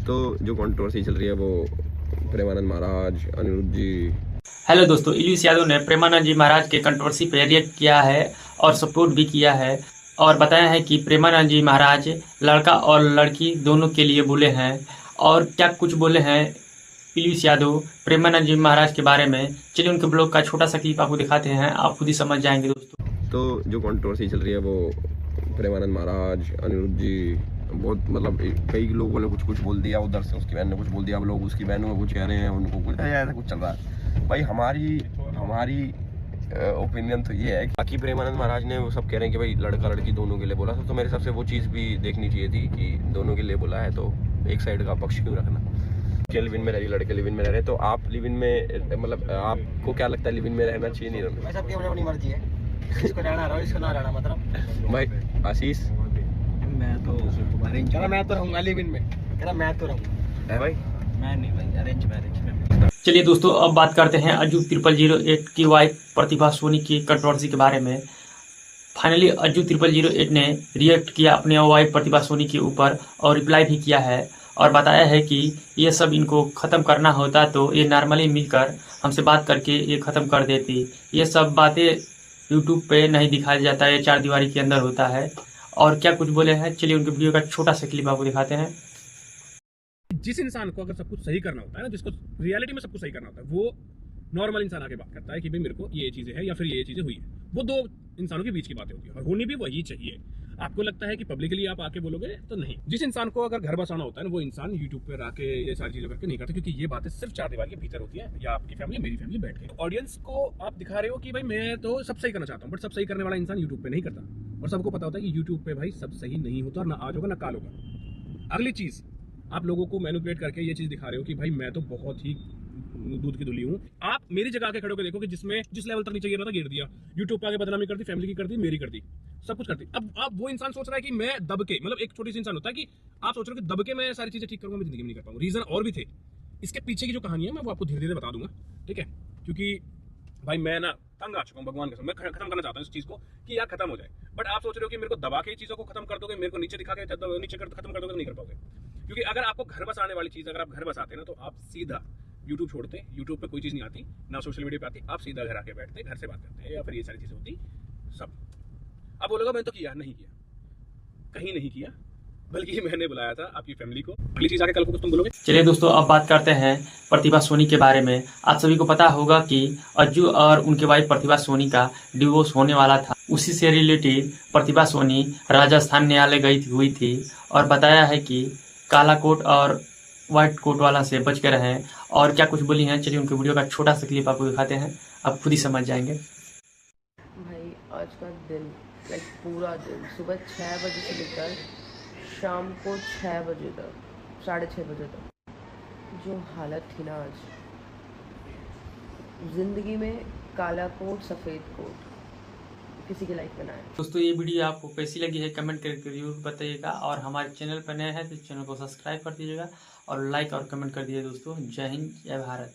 तो जो कंट्रोवर्सी चल रही है वो प्रेमानंद महाराज, अनिरुद्ध जी। हेलो दोस्तों, इलियास यादव ने प्रेमानंद जी महाराज के कंट्रोवर्सी पे रिएक्ट किया है और सपोर्ट भी किया है और बताया है कि प्रेमानंद जी महाराज लड़का और लड़की दोनों के लिए बोले हैं। और क्या कुछ बोले हैं इलियास यादव प्रेमानंद जी महाराज के बारे में, चलिए उनके ब्लॉग का छोटा सा क्लिप आपको दिखाते हैं, आप खुद ही समझ जाएंगे दोस्तों। तो जो कंट्रोवर्सी चल रही है वो प्रेमानंद महाराज, अनिरुद्ध जी, बहुत मतलब कई लोगों ने कुछ कुछ बोल दिया, उधर से उसकी बहन ने कुछ बोल दिया, अब लोग उसकी बहनों को कुछ कह रहे हैं, उनको कुछ ऐसा कुछ चल रहा है। भाई हमारी ओपिनियन तो ये है। बाकी प्रेमानंद महाराज ने वो सब कह रहे हैं कि भाई लड़का लड़की दोनों के लिए बोला था, तो मेरे हिसाब से वो चीज़ भी देखनी चाहिए थी कि दोनों के लिए बोला है तो एक साइड का पक्ष क्यों रखना। लिव इन में रह रही लड़के लिव इन में रह रहे, तो आप लिव इन में मतलब आपको क्या लगता है लिव इन में रहना चाहिए नहीं रहना? सबकी अपनी मर्जी है, इसको रहना रहो, इसको ना रहना मतलब। भाई आशीष मैं तो रहूंगा लिव इन में, मैं तो रहूंगा है भाई, मैं नहीं भाई, अरेंज मैरिज में। चलिए दोस्तों, अब बात करते हैं अज्जू 0008 की वाइफ प्रतिभा सोनी की कंट्रोवर्सी के बारे में। फाइनली अज्जू 0008 ने रिएक्ट किया अपने वाइफ प्रतिभा सोनी के ऊपर और रिप्लाई भी किया है और बताया है कि ये सब इनको ख़त्म करना होता तो ये नॉर्मली मिलकर हमसे बात करके ये ख़त्म कर देती। ये सब बातें यूट्यूब पे नहीं दिखाया जाता, ये चार दीवारी के अंदर होता है। और क्या कुछ बोले हैं, चलिए उनके वीडियो का छोटा सा क्लिप आपको दिखाते हैं। जिस इंसान को अगर सब कुछ सही करना होता है ना, जिसको रियलिटी में सब कुछ सही करना होता है, वो नॉर्मल इंसान आके बात करता है कि भाई मेरे को ये चीजें हैं या फिर ये चीजें हुई है। वो दो इंसानों के बीच की बातें होती है और होनी भी वही चाहिए। आपको लगता है कि पब्लिकली आप आके बोलोगे तो नहीं। जिस इंसान को अगर घर बसाना होता है ना, वो इंसान यूट्यूब पर आके ये सारी चीजें करके नहीं करता, क्योंकि ये बातें सिर्फ चार दीवार के भीतर होती है, या आपकी फैमिली मेरी फैमिली बैठ के। ऑडियंस को आप दिखा रहे हो कि भाई मैं तो सब सही करना चाहता हूँ, बट सब सही करने वाला इंसान यूट्यूब पे नहीं करता। और सबको पता होता है कि यूट्यूब पे भाई सब सही नहीं होता, और ना आज होगा ना काल होगा। अगली चीज, आप लोगों को मैनिपुलेट करके ये चीज दिखा रहे हो कि भाई मैं तो बहुत ही दूध की धुली हूँ। आप मेरी जगह आके खड़े होकर देखो कि जिस लेवल तक नीचे गिर रहा था गिर दिया, यूट्यूब पे आगे बदनामी कर दी, फैमिली की कर दी, मेरी कर दी, सब कुछ कर दी। अब आप वो इंसान सोच रहा है कि मैं दब के, मतलब एक छोटी सी इंसान होता है कि आप सोच रहे हो कि दब के मैं सारी चीजें ठीक करूंगा, मैं जिंदगी में नहीं कर पाऊंगा। रीजन और भी थे इसके पीछे की जो कहानी है, मैं वो आपको धीरे धीरे बता दूंगा, ठीक है? क्योंकि भाई मैं ना तंग आ चुका हूँ, भगवान कसम। मैं खत्म करना चाहता हूँ इस चीज को कि यार खत्म हो जाए, बट आप सोच रहे हो कि मेरे को दबा के चीजों को खत्म कर दोगे, मेरे को नीचे दिखा के नीचे खत्म कर दोगे, नहीं कर पाओगे। क्योंकि अगर आपको घर बसाने वाली चीज, अगर आप घर बसाते ना, तो आप सीधा यूट्यूब छोड़ते, यूट्यूब पे कोई चीज नहीं आती, ना सोशल मीडिया पे आती, आप सीधा घर आके बैठते, घर से बात करते, या फिर ये सारी चीजें होती सब। अब बोलोगा मैं तो किया, नहीं किया, कहीं नहीं किया, बल्कि मैंने बुलाया था आपकी फैमिली को। अगली चीज आगे कल को कुछ तुम बोलोगे। चलिए दोस्तों, अब बात करते हैं प्रतिभा सोनी के बारे में। आप सभी को पता होगा कि अज्जू और उनके वाइफ प्रतिभा सोनी का डिवोर्स होने वाला था। उसी से रिलेटेड प्रतिभा सोनी राजस्थान न्यायालय हुई थी और बताया है कि काला कोट और व्हाइट कोट वाला से बच के रहें। और क्या कुछ बोली हैं, चलिए उनके वीडियो का छोटा सा क्लिप आपको दिखाते हैं, आप खुद ही समझ जाएंगे। भाई आज का दिन पूरा दिन सुबह 6 बजे से लेकर शाम को 6 बजे तक, 6:30 बजे तक जो हालत थी ना आज, ज़िंदगी में काला कोट सफ़ेद कोट किसी की लाइफ में ना है। दोस्तों, ये वीडियो आपको कैसी लगी है कमेंट करके जरूर बताइएगा, और हमारे चैनल पर नए हैं तो चैनल को सब्सक्राइब कर दीजिएगा और लाइक और कमेंट कर दीजिए दोस्तों। जय हिंद, जय भारत।